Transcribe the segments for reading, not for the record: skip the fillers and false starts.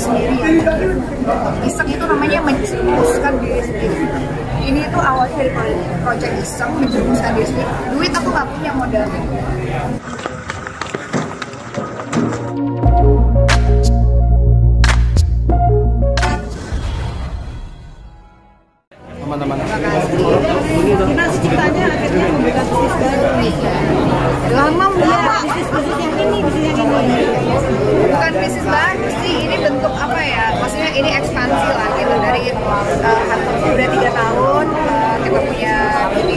sendiri ya. Iseng itu namanya mencetuskan diri sendiri. Ini tuh awalnya dari project iseng, mencetuskan diri sendiri. Duit aku nggak punya modalnya. Teman-teman, Gimana sih ceritanya akhirnya membuka bisnis baru? Lama bisnis yang ini. Bukan bisnis baru sih, ini bentuk apa ya? Maksudnya ini ekspansi lah gitu dari udah 3 tahun kita punya beauty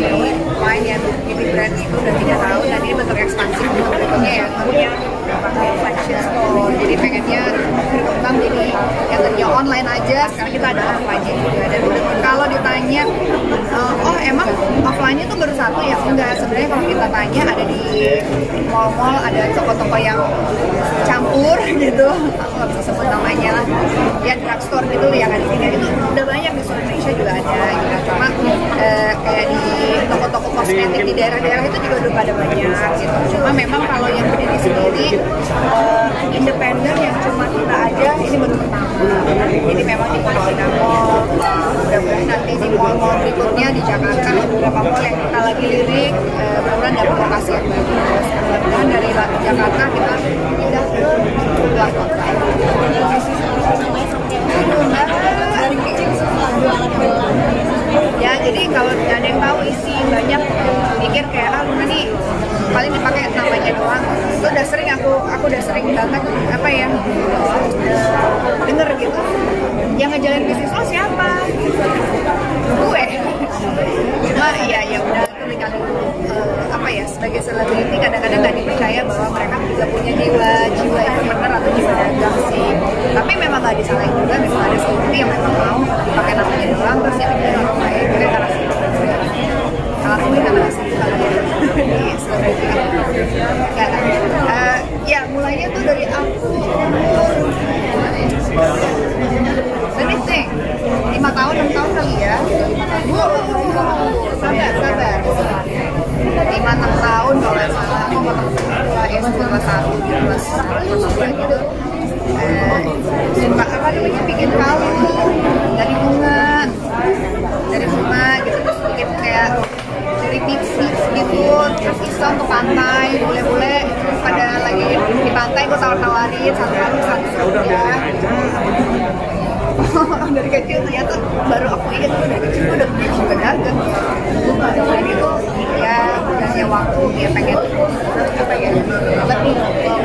line ya, beauty brand itu udah 3 tahun dan ini bentuk ekspansi berikutnya ya punya flagship store. Jadi pengennya berkembang jadi yang tadinya online aja sekarang kita ada offline-nya juga. Dan kalau ditanya oh emang offline-nya tuh baru 1 ya? Enggak, sebenarnya kalau kita tanya ada di mall-mall, ada toko-toko yang campur gitu, aku nggak bisa sebut namanya lah ya, drugstore gitu yang ada di sini itu udah banyak di seluruh Indonesia juga ada gitu. Cuma kayak di toko-toko kosmetik di daerah-daerah itu juga udah pada banyak gitu. Cuma memang kalau yang berdiri sendiri independen yang cuma kita aja ini baru pertama. Jadi memang di Pondok Mall, mudah-mudahan nanti di mall-mall berikutnya di Jakarta beberapa mall yang kita lagi lirik mudah-mudahan dapat lokasi yang bagus. Mudah-mudahan dari Jakarta kita pindah ke luar kota. Dari kecil suka jualan gelang. Ya, jadi kalau ada yang tahu isi banyak pikir kayak Luna nih paling dipakai namanya doang. Itu udah sering aku udah sering datang apa ya denger gitu. Yang ngejalin bisnis lo siapa? Gue. Cuma ya udah itu apa ya, sebagai selebriti kadang-kadang nggak dipercaya bahwa mereka juga punya jiwa entrepreneur atau jiwa dagang sih. Tapi memang nggak disalahin juga, memang ada selebriti yang memang mau pakai namanya doang terus ya orang lain kita rasa sangat sulit sama rasa di selebriti. Ya mulainya tuh dari aku let me think 5 tahun 6 tahun kali ya. Sabar 5-6 tahun kalau nggak salah aku mulai SD kelas 1 kelas 2 gitu suka apa namanya bikin kalung dari bunga gitu, terus bikin kayak dari tips gitu, terus iseng ke pantai bule-bule pada lagi di pantai gue tawarin satu kalung 100 rupiah. Dari kecil ternyata baru aku ingat dari kecil gue udah punya juga dagang. Dan itu ya udah waktu ya pengen apa ya lebih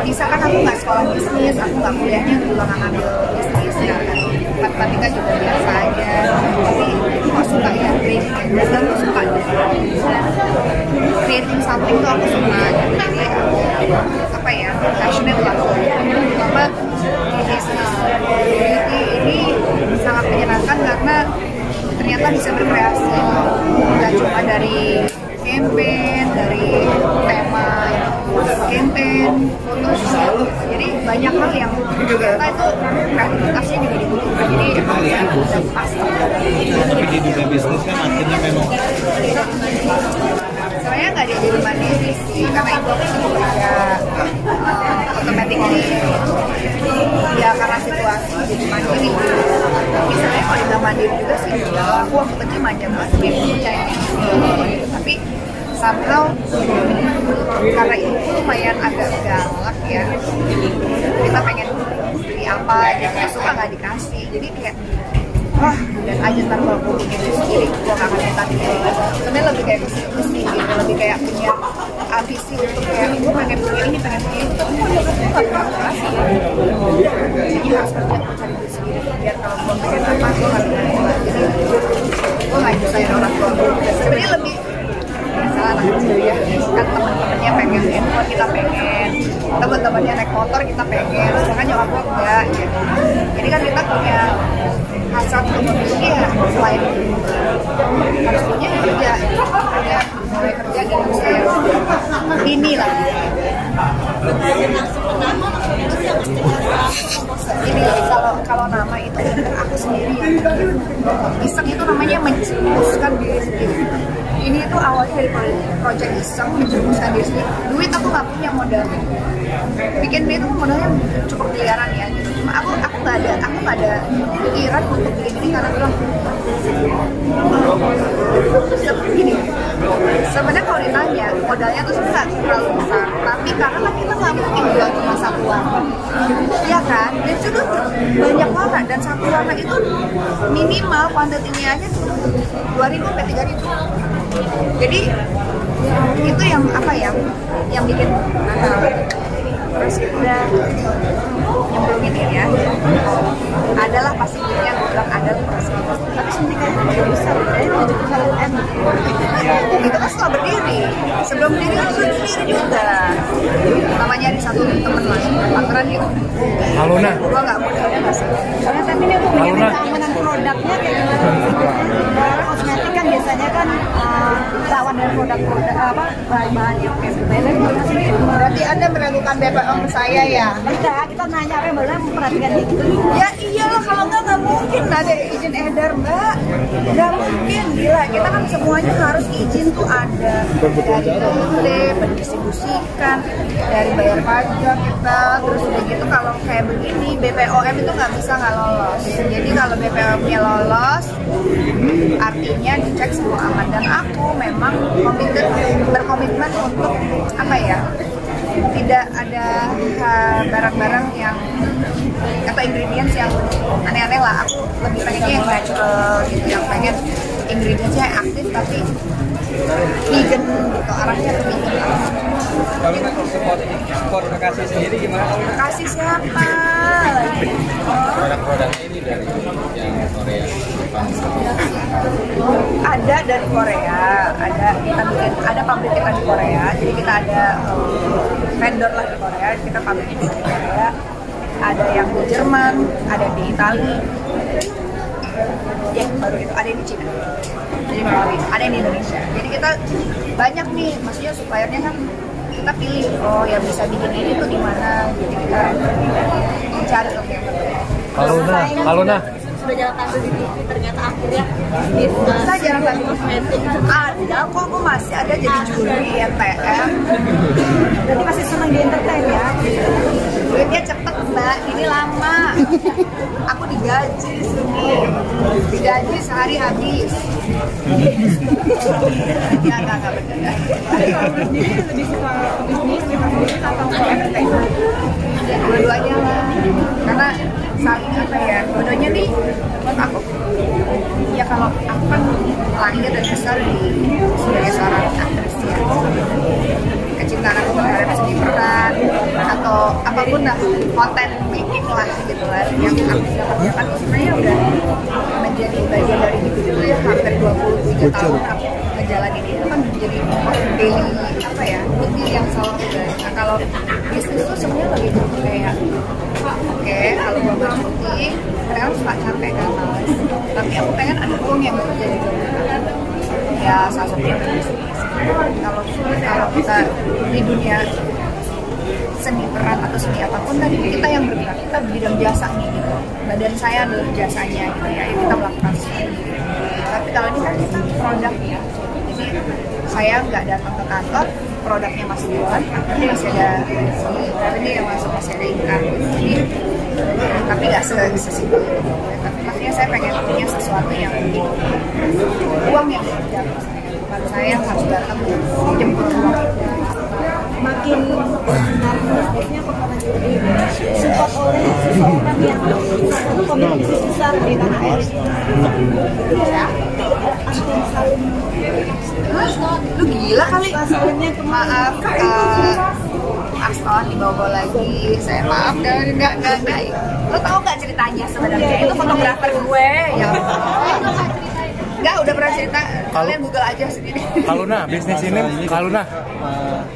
bisa kan aku nggak sekolah bisnis, aku nggak kuliahnya juga nggak ngambil bisnis ya kan. Matematika juga biasa aja. Tapi kok suka ya creating, dan tuh suka creating something tuh aku suka. Jadi apa ya passionate lah. Terutama di bisnis beauty ini sangat menyenangkan karena ternyata bisa berkreasi, nggak cuma dari campaign, dari tema campaign, photoshoot, jadi banyak hal yang ternyata itu kreativitasnya juga dibutuhkan. Jadi udah pas. tapi di dunia bisnis kan akhirnya memang Sebenarnya nggak dia jadi mandiri sih, karena itu aku sendiri ya otomatis ini ya karena situasi jadi mandiri. Tapi sebenarnya kalau dibilang mandiri juga sih, aku waktu kecil manja banget, percaya gitu. Tapi somehow karena itu lumayan agak galak ya, kita pengen beli apa gitu, suka nggak dikasih, jadi kayak wah dan aja ntar kalau gue punya itu sendiri gue gak akan minta dia. Sebenarnya lebih kayak mesti gitu, lebih kayak punya ambisi untuk kayak gue pengen punya ini tapi gue juga gak pernah kasih, jadi harus kerja gue cari duit sendiri biar kalau gue pengen apa gue gak bisa nolak. Jadi gue gak nyusahin orang tua gue. Sebenarnya lebih salah anak kecil ya, kan teman-temannya pengen handphone kita pengen, teman-temannya naik motor kita pengen, sedangkan nyokap gue enggak gitu. Jadi kan kita punya hasrat untuk memiliki ya selain harus punya kerja, mulai kerja dan saya ini lah. Ini kalau nama itu aku sendiri yang iseng itu namanya mencetuskan diri sendiri. Ini tuh awalnya dari project iseng mencetuskan diri sendiri. Duit aku nggak punya modal. Bikin itu modalnya cukup miliaran ya gitu. Cuma aku nggak ada, aku nggak ada pikiran untuk begini karena bilang gini. Sebenarnya kalau ditanya modalnya tuh sebenarnya nggak terlalu besar, tapi karena kan kita nggak mungkin jual cuma satu warna, ya kan? Dan itu banyak warna dan satu warna itu minimal kuantitinya aja 2.000 sampai 3.000. Jadi itu yang apa ya, yang bikin nakal. Terus udah yang belum ini ya, adalah pasti yang bilang ada pasti. Tapi suntikannya nggak bisa, berarti 70 M. Itu kan setelah berdiri, sebelum berdiri kan berdiri juga. Namanya di satu teman lah, partneran yuk. Halo Nah. Gua nggak mudah ya nggak sih. Soalnya tapi ini untuk menjamin keamanan produknya kayak gimana? Karena kosmetik kan biasanya kan lawan dari produk-produk apa bahan-bahan yang kayak berbeda gimana sih? Berarti Anda meragukan BPOM saya ya? Enggak, kita nanya apa yang boleh memperhatikan gitu. Ya iyalah, kalau nggak mungkin ada izin edar mbak, nggak mungkin, gila. Kita kan semuanya harus izin tuh ada dari PT, pendistribusikan, dari bayar pajak kita, terus udah gitu kalau kayak begini BPOM itu nggak bisa nggak lolos. Jadi kalau BPOM-nya lolos, artinya dicek semua aman, dan aku memang berkomitmen untuk apa ya? Tidak ada barang-barang yang atau ingredients yang aneh-aneh lah. Aku lebih pengennya yang natural gitu, yang pengen ingredientsnya aktif tapi vegan gitu, arahnya ke vegan. Kalau support Bekasi sendiri gimana? Bekasi siapa? Produk-produknya ini dari yang Korea, Jepang. Ada dari Korea, ada kita bikin, ada pabrik kita di Korea, jadi kita ada vendor lah di Korea, kita pabrik di Korea. Ada yang di Jerman, ada di Italia, ya baru itu ada di Cina, jadi ada di Indonesia. Jadi kita banyak nih, maksudnya suppliernya kan kita pilih, oh yang bisa bikin ini tuh di mana, jadi kita cari yang terbaik. Halo Nah. Sudah jalan tampil di TV, ternyata akhirnya bisnis. Kita jarang tampil kosmetik. Ada kok, aku masih ada jadi juri NTM. Jadi masih senang di entertain ya? Duitnya cepet mbak, ini lama. Aku digaji sini, digaji sehari habis. Enggak benar. Jadi lebih suka bisnis, bisnis atau entertainment? Dua-duanya lah, karena saling apa ya, dua-duanya nih menurut aku ya, kalau aku kan lahir dan besar sebagai seorang aktris ya, kecintaan aku terhadap seni peran atau apapun lah, konten making lah gitu lah, yang aku dapatkan sebenarnya udah menjadi bagian dari hidup ya. Hampir 23 tahun aku ngejalanin itu kan menjadi daily apa ya, ini yang selalu ada. Nah kalau bisnis tuh sebenarnya lebih kayak oke, kalau gue bercuti, kadang suka capek kan, males. Tapi aku pengen ada uang yang bekerja di dalam. Ya salah satunya bisnis. Kalau kita di dunia seni peran atau seni apapun tadi, kita yang bergerak, kita bidang jasa nih gitu. Badan saya adalah jasanya gitu ya, yang kita melakukan sendiri. Tapi kalau ini kan kita produknya. Jadi saya nggak datang ke kantor, produknya masih jualan, tapi masih ada revenue yang masuk, masih ada income. Jadi tapi nggak sesimpel itu. Tapi maksudnya saya pengen punya sesuatu yang uang yang bekerja, bukan saya yang harus datang jemput uang. Makin bisnisnya perkara jadi support oleh seseorang yang satu pemilik bisnis besar di tanah air. Ya, Aston Salim. Lu gila kali. Salimnya Maaf, Aston dibawa lagi. Saya maaf, enggak. Lo tau nggak ceritanya sebenarnya? Itu fotografer gue yang enggak, udah pernah cerita. Kalian Google aja sendiri. Kalau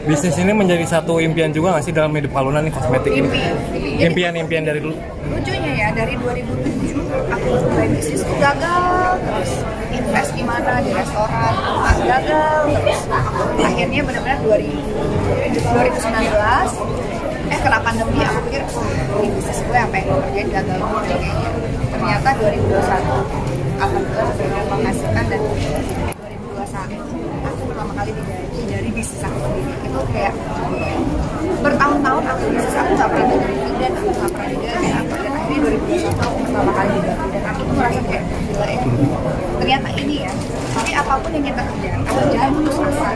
bisnis ini menjadi satu impian juga nggak sih dalam hidup Kaluna nih, kosmetik ini? Impian dari dulu. Lucunya ya, dari 2007 aku mulai bisnis itu gagal terus. Invest gimana di restoran, gagal terus. Akhirnya benar-benar 2019 kena pandemi, aku pikir ini bisnis gue apa yang gue kerjain gagal kayaknya. Ternyata 2021 alhamdulillah sudah menghasilkan, dan 2021 aku pertama kali digaji dari bisnis aku sendiri. Itu kayak bertahun-tahun aku bisnis aku nggak pernah dari dividen, aku nggak pernah digaji apa, dan ini 2021 aku pertama kali diganti dan aku tuh merasa kayak gila ya, ternyata ini ya. Tapi apapun yang kita kerjakan, jangan putus asa.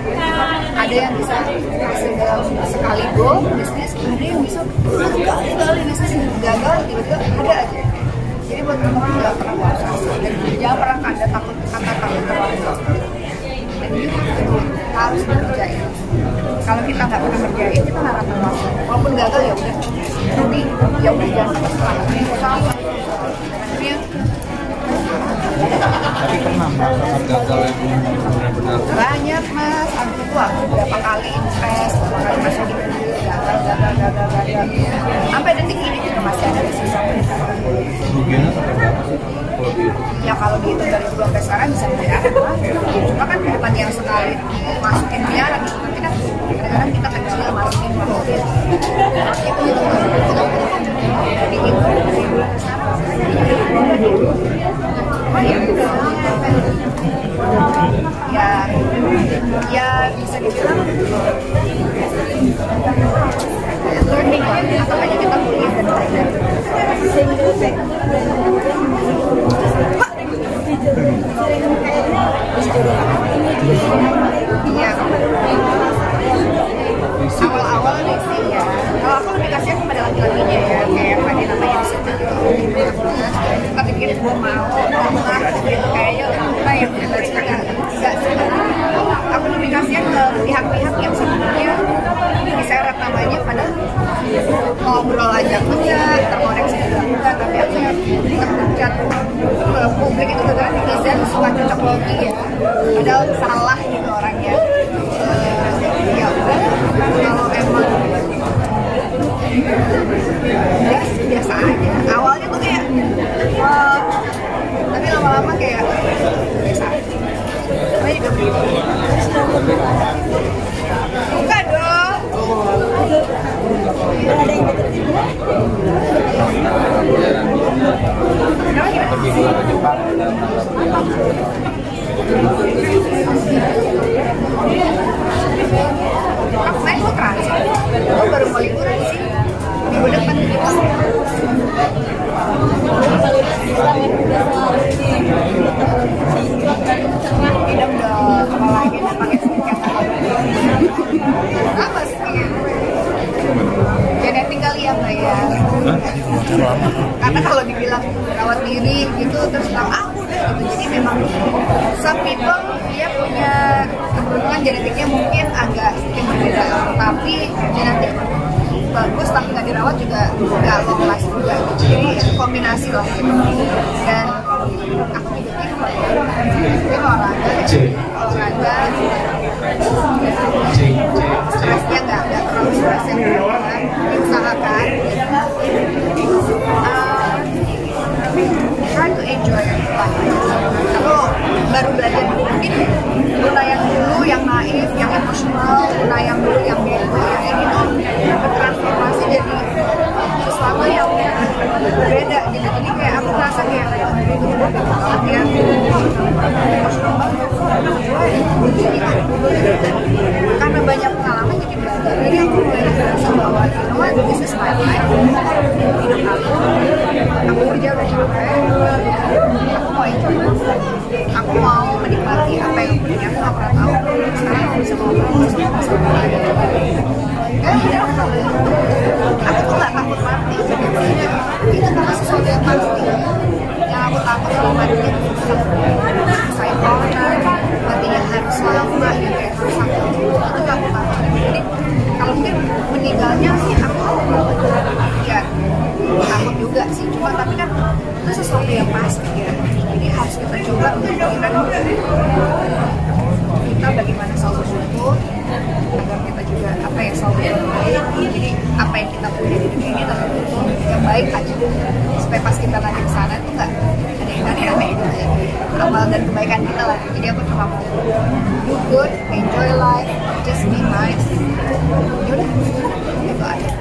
Ada yang bisa hasil dalam sekali go bisnis, ada yang bisa berkali-kali bisnis gagal, tiba-tiba ada aja. Jadi buat teman-teman nggak pernah putus asa dan jangan pernah ada takut terlambat. Dan itu harus dikerjain. Kalau kita nggak pernah kerjain, kita nggak akan mampu. Walaupun gagal ya udah, tapi ya udah jangan sampai setelah. Tapi pernah merasakan gagal yang benar-benar Banyak mas, aku tuh berapa kali invest, berapa kali masuk di gagal. Sampai detik ini juga masih ada di sisa. kerugiannya sampai berapa sih? Kalau dihitung? Ya kalau dihitung dari dulu sampai sekarang bisa miliaran lah. Cuma kan bukan yang sekali masukin miliaran gitu, tapi kan kadang-kadang kita kecil masukin. Itu dihitung dari dulu sampai sekarang. Oh ya udah. Ya bisa dibilang learning lah, atau aja kita kuliah dan belajar. Iya. Awal-awal nih sih ya. Kalau aku lebih kasihan kepada laki-lakinya ya, kayak tadi namanya di situ. Tapi pikir gue mau gitu kayaknya kita yang nggak sih. Aku lebih kasihan ke pihak-pihak yang sebenarnya diseret namanya pada ngobrol aja enggak, terkoneksi juga enggak, tapi aku yang terpecat ke publik itu gara-gara netizen suka cocok logi ya, padahal salah gitu orangnya. Ya udah, kalau emang ya biasa aja. Awalnya tuh kayak tapi lama-lama kayak biasa aja. Saya juga begitu. Bukan dong. Pergi ke Jepang dan Aku main kok transit. Aku baru mau liburan sih. Minggu depan ke Jepang. Idem dong, apalagi udah pakai skincare. Apa sih? Genetik kali ya mbak ya. Karena kalau dibilang rawat diri gitu terus bilang aku deh gitu. Jadi memang some people dia punya keberuntungan genetiknya mungkin agak sedikit berbeda, tapi genetik bagus tapi nggak dirawat juga nggak long last juga. Jadi kombinasi lah gitu. Dan aku juga mungkin olahraga, stresnya nggak terlalu stres yang berlebihan, diusahakan try to enjoy life. Aku baru belajar mungkin Luna yang dulu yang naif, yang emosional, Luna yang dulu yang bego, yang ini tuh bertransformasi jadi sesuatu yang berbeda gitu. Jadi kayak aku merasa kayak latihan emosional banget. Karena banyak pengalaman jadi belajar. Jadi aku mulai merasa bahwa this is my life, hidup aku kerja udah capek, aku mau enjoy, aku mau menikmati apa yang aku punya. Aku nggak pernah tahu sekarang aku bisa ngobrol sama lagi. Aku tuh nggak takut mati sebenarnya, itu karena sesuatu yang pasti. Yang aku takut kalau matinya saya matinya harus lama gitu ya, harus sakit, itu nggak aku takut. Jadi kalau mungkin meninggalnya sih aku ya takut juga sih, cuma tapi kan itu sesuatu yang pasti ya. Jadi harus kita coba untuk kita bagaimana selalu bersyukur agar kita juga apa yang selalu yang baik. Jadi apa yang kita punya di dunia ini adalah yang baik aja, supaya pas kita nanti ke sana itu nggak ada yang aneh-aneh amal dan kebaikan kita lah. Jadi aku cuma mau do good, enjoy life, just be nice. Yaudah, itu aja.